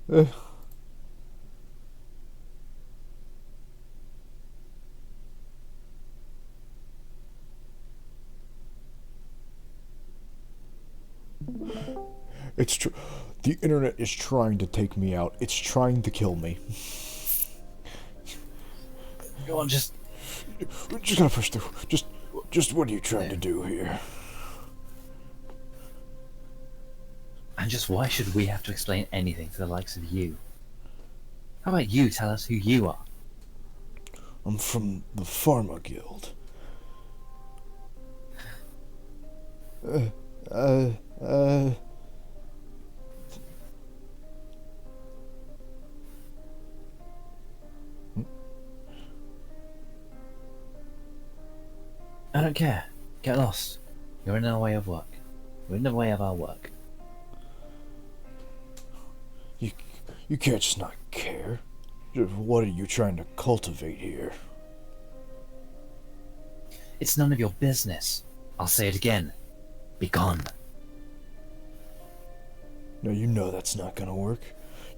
Uh, it's true. The internet is trying to take me out. It's trying to kill me. Go on, just... We're just gotta push through. Just what are you trying to No. do here? And just why should we have to explain anything to the likes of you? How about you tell us who you are? I'm from the Pharma Guild. Uh, uh, uh. I don't care. Get lost. You're in our way of work. We're in the way of our work. You, you can't just not care. What are you trying to cultivate here? It's none of your business. I'll say it again. Be gone. Now you know that's not gonna work.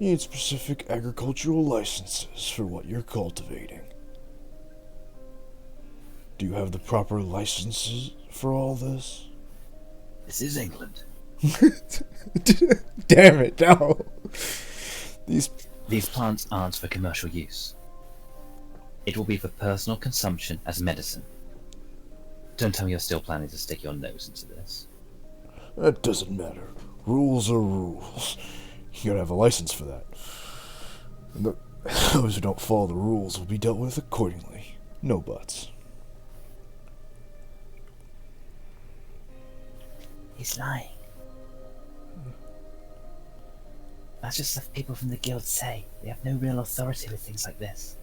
You need specific agricultural licenses for what you're cultivating. Do you have the proper licenses for all this? This is England. Damn it, no. These. These plants aren't for commercial use. It will be for personal consumption as medicine. Don't tell me you're still planning to stick your nose into this. That doesn't matter. Rules are rules. You gotta have a license for that. And those who don't follow the rules will be dealt with accordingly. No buts. He's lying. That's just stuff people from the guild say. They have no real authority with things like this.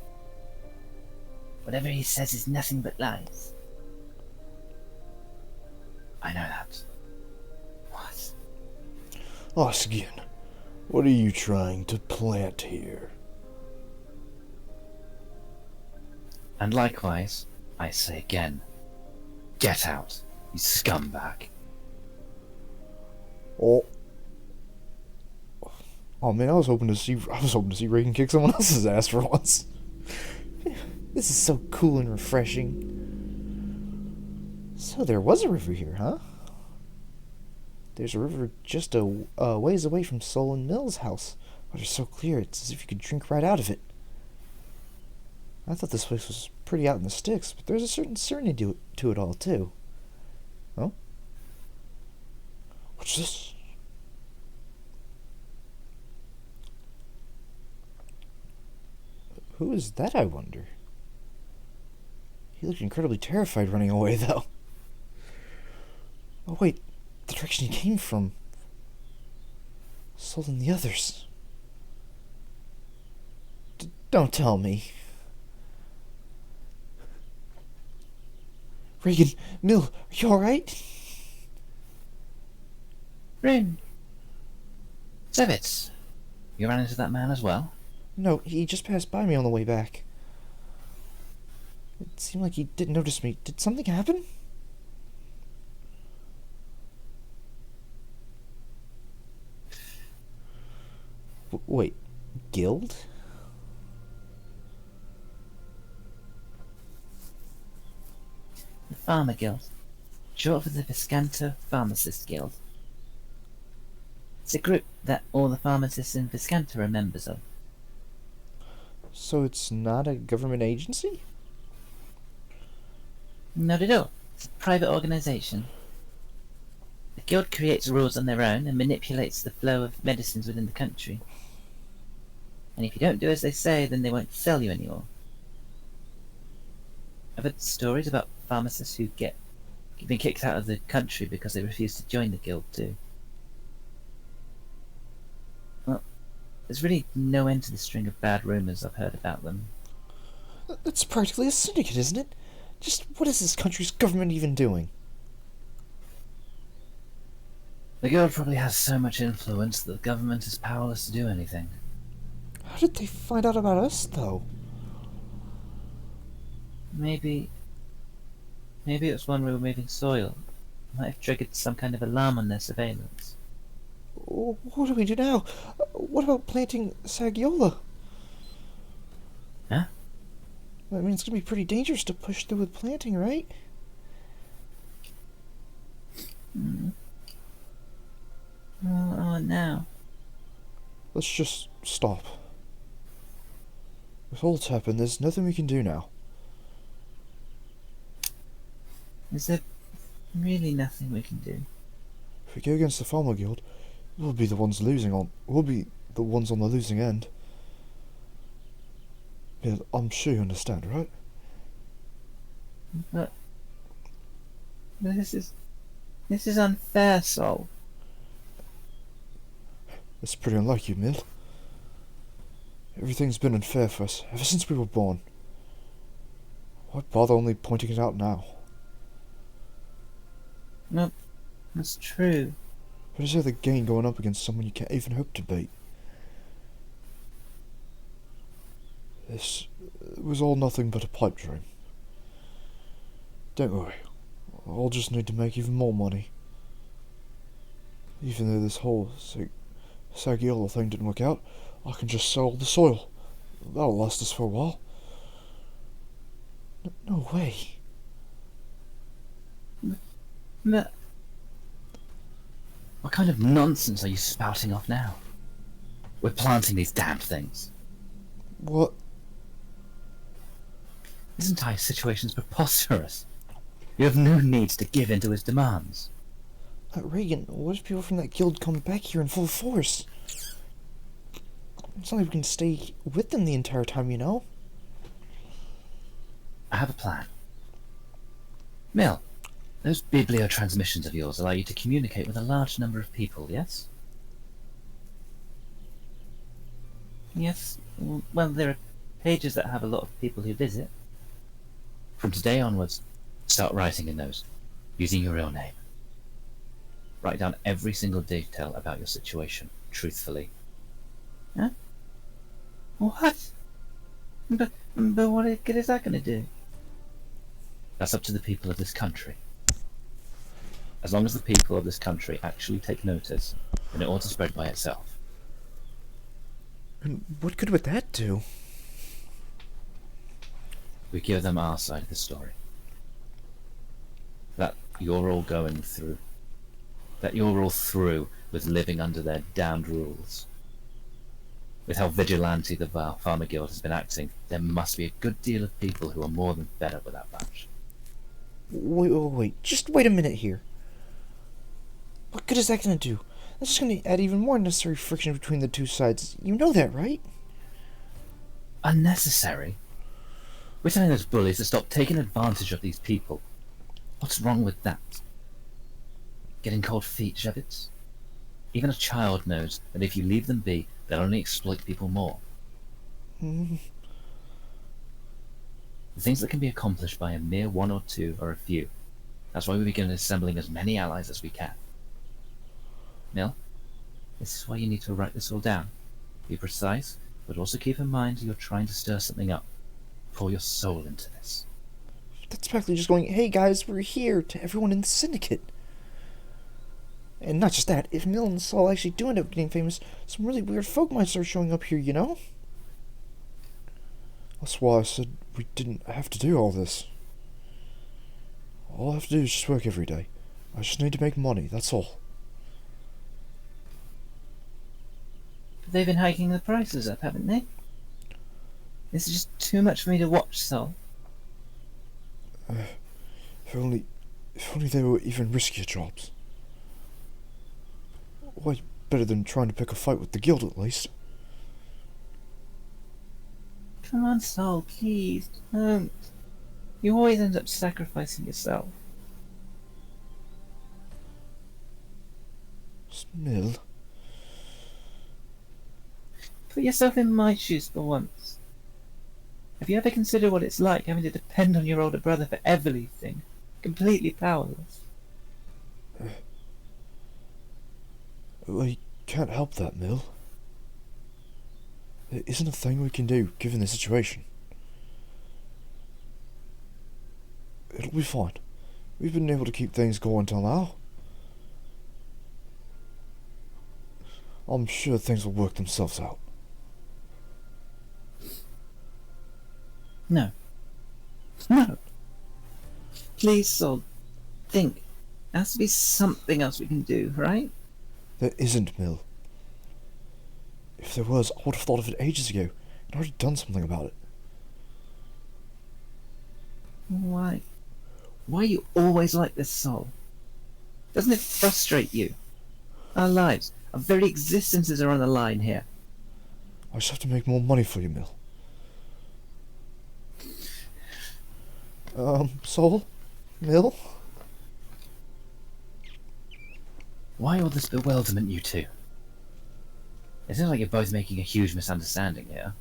Whatever he says is nothing but lies. I know that. What? Oskin, what are you trying to plant here? And likewise, I say again, get out, you scumbag. Oh. Oh man, I was hoping to see Reagan kick someone else's ass for once. This is so cool and refreshing. So there was a river here, huh? There's a river just a ways away from Solon Mill's house. Water's so clear, it's as if you could drink right out of it. I thought this place was pretty out in the sticks, but there's a certain serenity to it all, too. Oh? What's this? Who is that, I wonder? He looked incredibly terrified running away, though. Oh, wait. The direction he came from. So than the others. Don't tell me. Reagan, Mill, are you alright? Rin! Zevitz! You ran into that man as well? No, he just passed by me on the way back. It seemed like he didn't notice me. Did something happen? Wait, guild? The Farmer Guild. Short for the Viscanta Pharmacist Guild. It's a group that all the pharmacists in Viscanta are members of. So it's not a government agency? Not at all. It's a private organisation. The guild creates rules on their own and manipulates the flow of medicines within the country. And if you don't do as they say, then they won't sell you anymore. I've heard stories about pharmacists who get been kicked out of the country because they refuse to join the guild too. Well, there's really no end to the string of bad rumours I've heard about them. That's practically a syndicate, isn't it? Just what is this country's government even doing? The guild probably has so much influence that the government is powerless to do anything. How did they find out about us, though? Maybe it was when we were moving soil. It might have triggered some kind of alarm on their surveillance. What do we do now? What about planting Sagiola? Huh? I mean, it's gonna be pretty dangerous to push through with planting, right? Hmm. Oh, now. Let's just stop. With all that's happened, there's nothing we can do now. Is there really nothing we can do? If we go against the Farmer Guild, we'll be the ones losing on. We'll be the ones on the losing end. Yeah, I'm sure you understand, right? But this is unfair, Sol. It's pretty unlike you, Mill. Everything's been unfair for us ever since we were born. Why bother only pointing it out now? No, that's true. What is there the gain going up against someone you can't even hope to beat? This was all nothing but a pipe dream. Don't worry, I'll just need to make even more money. Even though this whole Sagiola thing didn't work out, I can just sell the soil. That'll last us for a while. No way. But what kind of nonsense are you spouting off now? We're planting these damned things. What? This entire situation's preposterous. You have no need to give in to his demands. Reagan, what if people from that guild come back here in full force? It's not like we can stay with them the entire time, you know? I have a plan. Mill, those bibliotransmissions of yours allow you to communicate with a large number of people, yes? Yes, well, there are pages that have a lot of people who visit. From today onwards, start writing in those, using your real name. Write down every single detail about your situation, truthfully. Huh? What? But what good is that going to do? That's up to the people of this country. As long as the people of this country actually take notice, then it ought to spread by itself. And what good would that do? We give them our side of the story. That you're all going through. That you're all through with living under their damned rules. With how vigilante the Farmer Guild has been acting, there must be a good deal of people who are more than fed up with that bunch. Wait, just wait a minute here. What good is that gonna do? That's just gonna add even more unnecessary friction between the two sides. You know that, right? Unnecessary? We're telling those bullies to stop taking advantage of these people. What's wrong with that? Getting cold feet, Shevitz? Even a child knows that if you leave them be, they'll only exploit people more. Mm. The things that can be accomplished by a mere one or two are a few. That's why we begin assembling as many allies as we can. Mill, this is why you need to write this all down. Be precise, but also keep in mind you're trying to stir something up. Pour your soul into this. That's practically just going, hey guys, we're here, to everyone in the syndicate. And not just that, if Mill and Saul actually do end up getting famous, some really weird folk might start showing up here, you know? That's why I said we didn't have to do all this. All I have to do is just work every day. I just need to make money, that's all. But they've been hiking the prices up, haven't they? This is just too much for me to watch, Sol. If only they were even riskier jobs. Way better than trying to pick a fight with the guild, at least. Come on, Sol, please, don't. You always end up sacrificing yourself. Mill. Put yourself in my shoes for once. Have you ever considered what it's like having to depend on your older brother for everything? Completely powerless. We can't help that, Mill. There isn't a thing we can do, given the situation. It'll be fine. We've been able to keep things going till now. I'm sure things will work themselves out. No. No. Please, Sol. Think. There has to be something else we can do, right? There isn't, Mill. If there was, I would have thought of it ages ago, and already done something about it. Why? Why are you always like this, Sol? Doesn't it frustrate you? Our lives, our very existences are on the line here. I just have to make more money for you, Mill. Sol? Mill? Why all this bewilderment, you two? It seems like you're both making a huge misunderstanding here.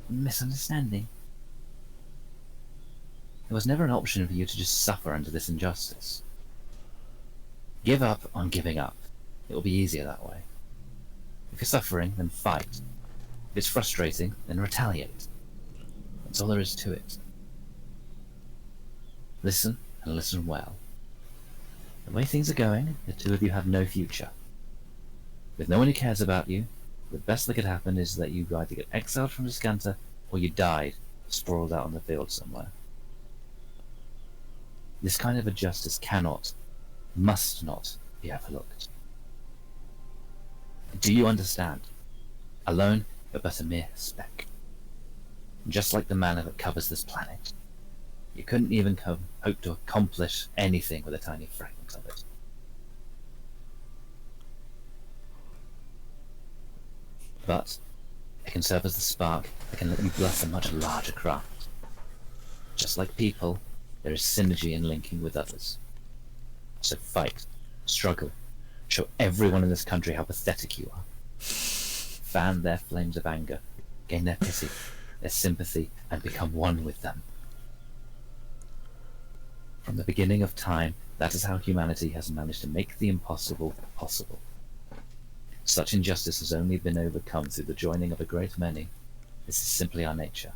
Misunderstanding? There was never an option for you to just suffer under this injustice. Give up on giving up. It will be easier that way. If you're suffering, then fight. If it's frustrating, then retaliate. That's all there is to it. Listen, and listen well. The way things are going, the two of you have no future. With no one who cares about you, the best that could happen is that you either get exiled from Descanta, or you died, sprawled out on the field somewhere. This kind of injustice cannot, must not, be overlooked. Do you understand? Alone, you're but a mere speck. Just like the mana that covers this planet. You couldn't even hope to accomplish anything with a tiny fragment of it. But it can serve as the spark that can let you bless a much larger craft. Just like people, there is synergy in linking with others. So fight, struggle, show everyone in this country how pathetic you are. Fan their flames of anger, gain their pity, their sympathy, and become one with them. From the beginning of time, that is how humanity has managed to make the impossible possible. Such injustice has only been overcome through the joining of a great many. This is simply our nature.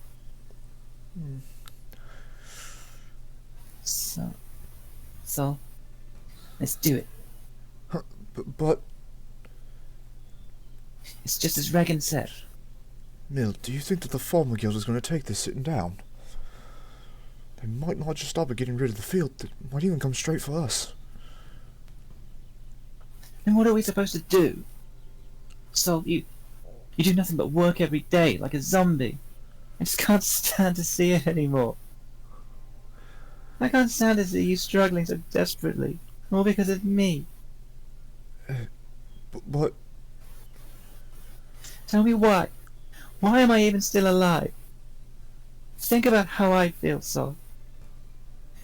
So, let's do it. But... It's just as Regan said. Mill, do you think that the Farmer Guild is going to take this sitting down? They might not just stop at getting rid of the field, they might even come straight for us. Then what are we supposed to do? So, you do nothing but work every day, like a zombie. I just can't stand to see it anymore. I can't stand to see you struggling so desperately, all because of me. But... Tell me why. Why am I even still alive? Think about how I feel, Sol.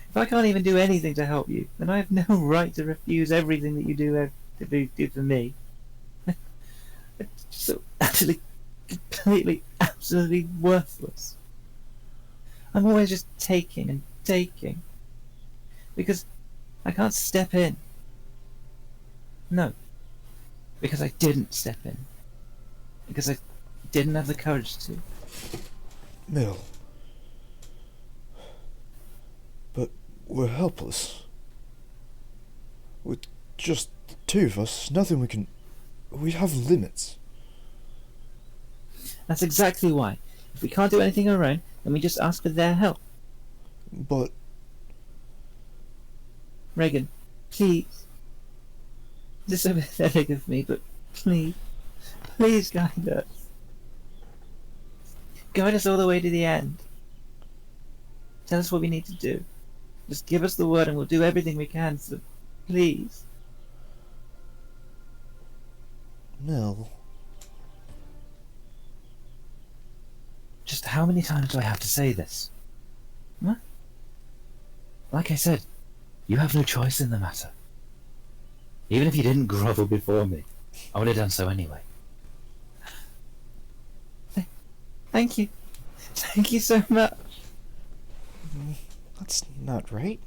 If I can't even do anything to help you, then I have no right to refuse everything that you do for me. It's so utterly, completely, absolutely worthless. I'm always just taking and taking. Because I can't step in. No. Because I didn't step in. Because I didn't have the courage to. Mill. But we're helpless. With just the two of us, nothing we can... We have limits. That's exactly why. If we can't do anything on our own, then we just ask for their help. But... Regan, please. This is so pathetic of me, but please. Please guide us. Guide us all the way to the end. Tell us what we need to do. Just give us the word and we'll do everything we can, so please. Mill. Just how many times do I have to say this? What? Like I said, you have no choice in the matter. Even if you didn't grovel before me, I would have done so anyway. Thank you. Thank you so much. That's not right.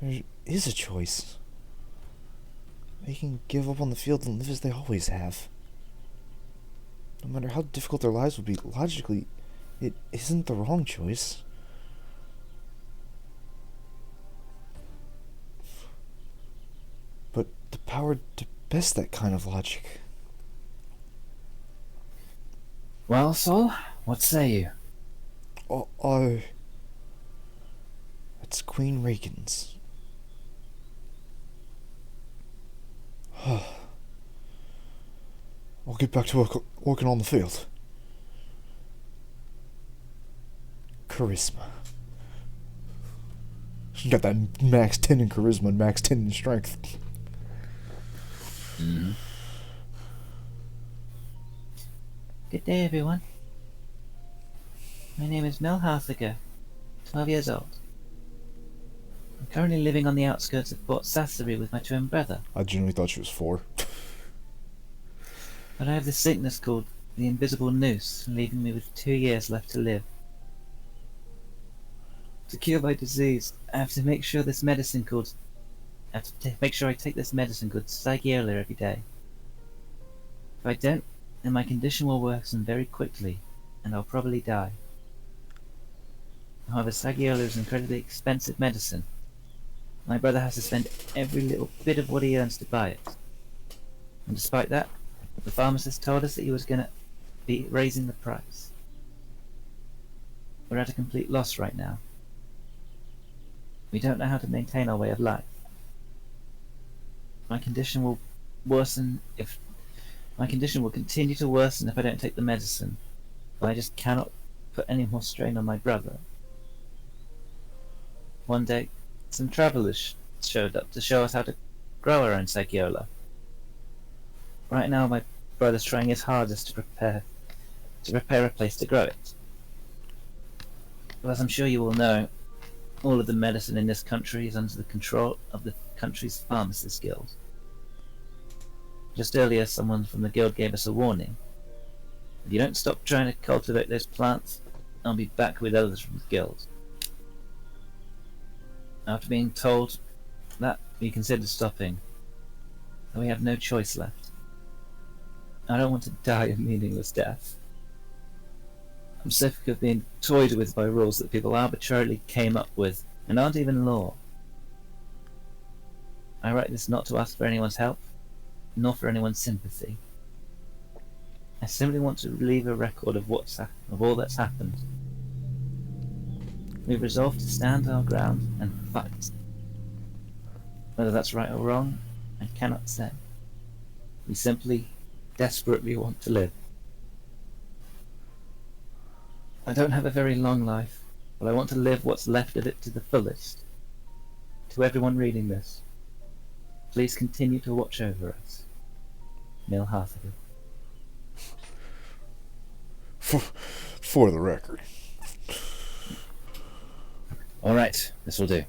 There is a choice. They can give up on the field and live as they always have. No matter how difficult their lives would be, logically, it isn't the wrong choice. the power to best that kind of logic. Well, Sol, what say you? Oh, that's Queen Reagan's. I'll get back to working on the field. Charisma. You got that max 10 in charisma and max 10 in strength. Mm-hmm. Good day, everyone. My name is Mel Harthager, 12 years old. I'm currently living on the outskirts of Fort Sassery with my twin brother. I genuinely thought she was 4. But I have this sickness called the invisible noose, leaving me with 2 years left to live. To cure my disease, I have to make sure this medicine called... I have to make sure I take this medicine called Sagiola every day. If I don't, then my condition will worsen very quickly, and I'll probably die. However, Sagiola is incredibly expensive medicine. My brother has to spend every little bit of what he earns to buy it. And despite that, the pharmacist told us that he was going to be raising the price. We're at a complete loss right now. We don't know how to maintain our way of life. My condition will continue to worsen if I don't take the medicine, but I just cannot put any more strain on my brother. One day, some travellers showed up to show us how to grow our own Sagiola. Right now, my brother's trying his hardest to prepare a place to grow it. But as I'm sure you all know, all of the medicine in this country is under the control of the country's pharmacist guild. Just earlier, someone from the guild gave us a warning. If you don't stop trying to cultivate those plants, I'll be back with others from the guild. After being told that, we considered stopping, but we have no choice left. I don't want to die a meaningless death. I'm sick of being toyed with by rules that people arbitrarily came up with and aren't even law. I write this not to ask for anyone's help, nor for anyone's sympathy. I simply want to leave a record of all that's happened. We've resolved to stand our ground and fight. Whether that's right or wrong, I cannot say. We simply desperately want to live. I don't have a very long life, but I want to live what's left of it to the fullest. To everyone reading this, please continue to watch over us. Mil Harthager. For the record. Alright, this will do.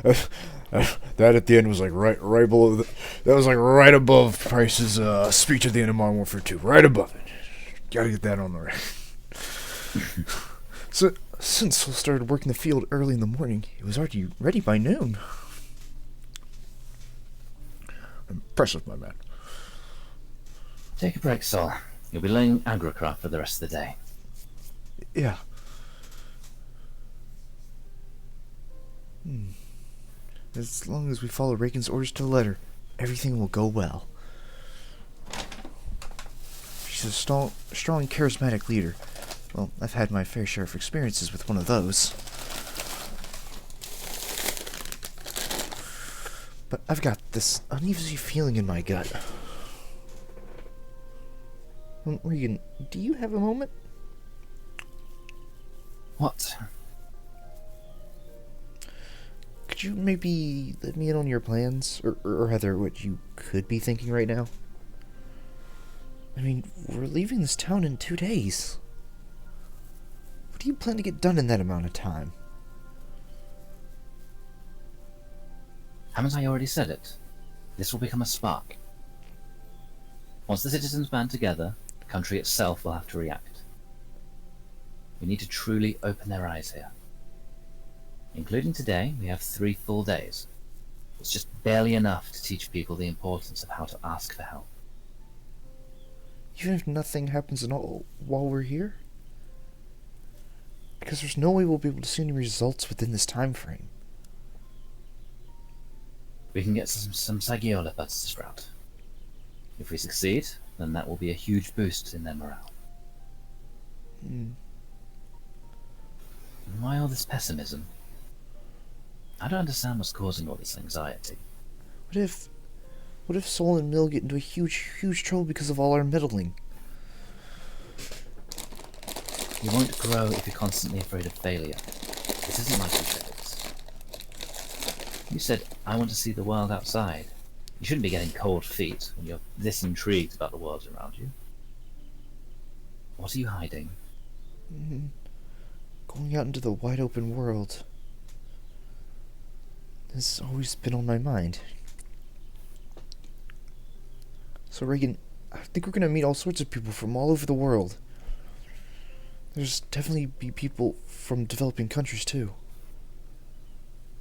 That at the end was like right below that was like right above Price's speech at the end of Modern Warfare 2. Right above it. Gotta get that on the record. So, since Sol started working the field early in the morning, it was already ready by noon. Impressive, my man. Take a break, Sol. You'll be learning agrocraft for the rest of the day. Yeah. As long as we follow Reagan's orders to the letter, everything will go well. She's a strong, charismatic leader. Well, I've had my fair share of experiences with one of those. But I've got this uneasy feeling in my gut. Regan, do you have a moment? What? Could you maybe let me in on your plans? Or rather, what you could be thinking right now? I mean, we're leaving this town in 2 days. What do you plan to get done in that amount of time? Haven't I already said it? This will become a spark. Once the citizens band together, the country itself will have to react. We need to truly open their eyes here. Including today, we have 3 full days. It's just barely enough to teach people the importance of how to ask for help. Even if nothing happens at all while we're here? Because there's no way we'll be able to see any results within this time frame. We can get some Sagiola buds to sprout. If we succeed, then that will be a huge boost in their morale. Hmm. And why all this pessimism? I don't understand what's causing all this anxiety. What if... What if Sol and Mill get into a huge trouble because of all our meddling? You won't grow if you're constantly afraid of failure. This isn't like you said it. You said, I want to see the world outside. You shouldn't be getting cold feet when you're this intrigued about the world around you. What are you hiding? Going out into the wide open world has always been on my mind. So Reagan, I think we're gonna meet all sorts of people from all over the world. There's definitely be people from developing countries too.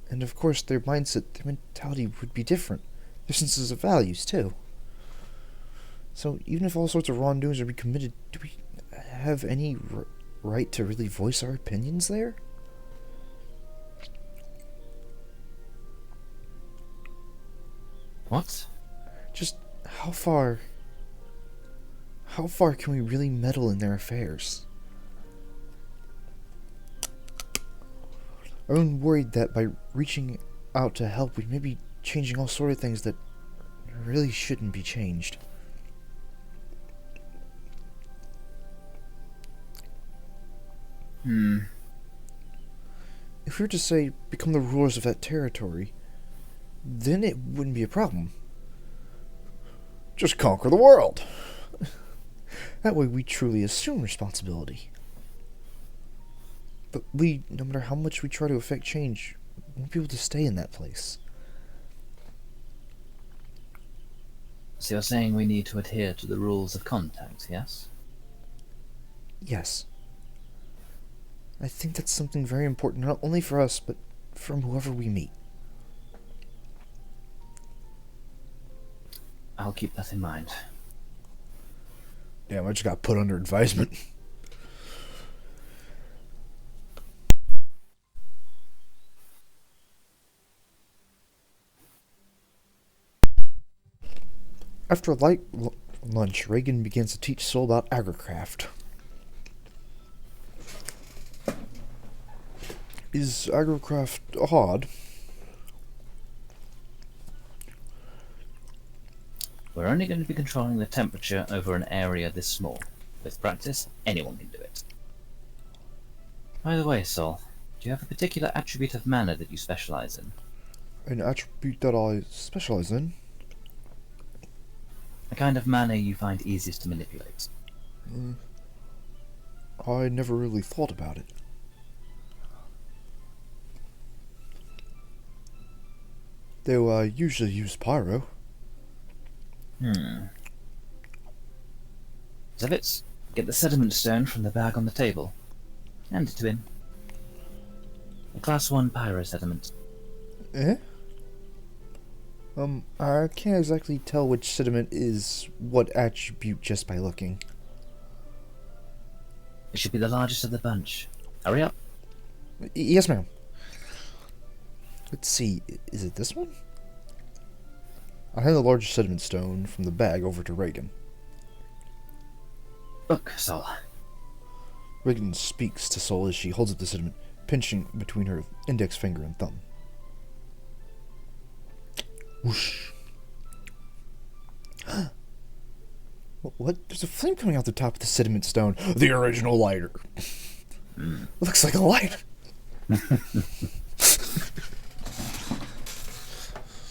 And of course their mindset, their mentality would be different. Their senses of values too. So even if all sorts of wrongdoings are be committed, do we have any right to really voice our opinions there? What? Just how far can we really meddle in their affairs? I'm worried that by reaching out to help, we may be changing all sort of things that really shouldn't be changed. If we were to say, become the rulers of that territory, then it wouldn't be a problem. Just conquer the world. That way we truly assume responsibility. But we, no matter how much we try to affect change, won't be able to stay in that place. So you're saying we need to adhere to the rules of contact, yes? Yes. I think that's something very important, not only for us, but from whoever we meet. I'll keep that in mind. Damn, I just got put under advisement. After a light lunch, Reagan begins to teach Sol about agricraft. Is agricraft hard? We're only going to be controlling the temperature over an area this small. With practice, anyone can do it. By the way, Sol, do you have a particular attribute of manner that you specialize in? An attribute that I specialize in? A kind of manner you find easiest to manipulate? I never really thought about it. Though I usually use pyro. Zevitz, get the sediment stone from the bag on the table. Hand it to him. A Class 1 pyro sediment. Eh? I can't exactly tell which sediment is what attribute just by looking. It should be the largest of the bunch. Hurry up. Yes, ma'am. Let's see, is it this one? I hand the largest sediment stone from the bag over to Reagan. Look, Sol. Reagan speaks to Sol as she holds up the sediment, pinching between her index finger and thumb. Whoosh. What? There's a flame coming out the top of the sediment stone. The original lighter. Looks like a light.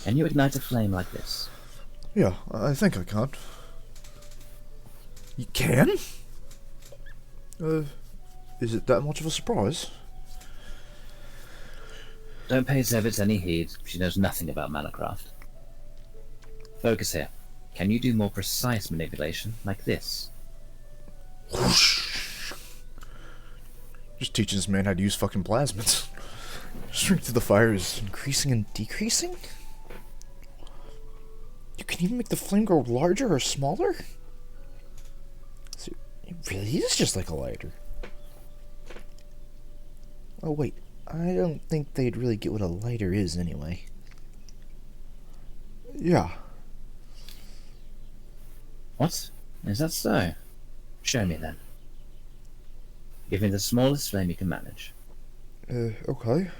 Can you ignite a flame like this? Yeah, I think I can. You can? Is it that much of a surprise? Don't pay Zevitz any heed. She knows nothing about manacraft. Focus here. Can you do more precise manipulation, like this? Whoosh. Just teaching this man how to use fucking plasmids. Strength of the fire is increasing and decreasing? You can even make the flame grow larger or smaller? So it really is just like a lighter. Oh wait, I don't think they'd really get what a lighter is anyway. Yeah. What? Is that so? Show me then. Give me the smallest flame you can manage. Okay.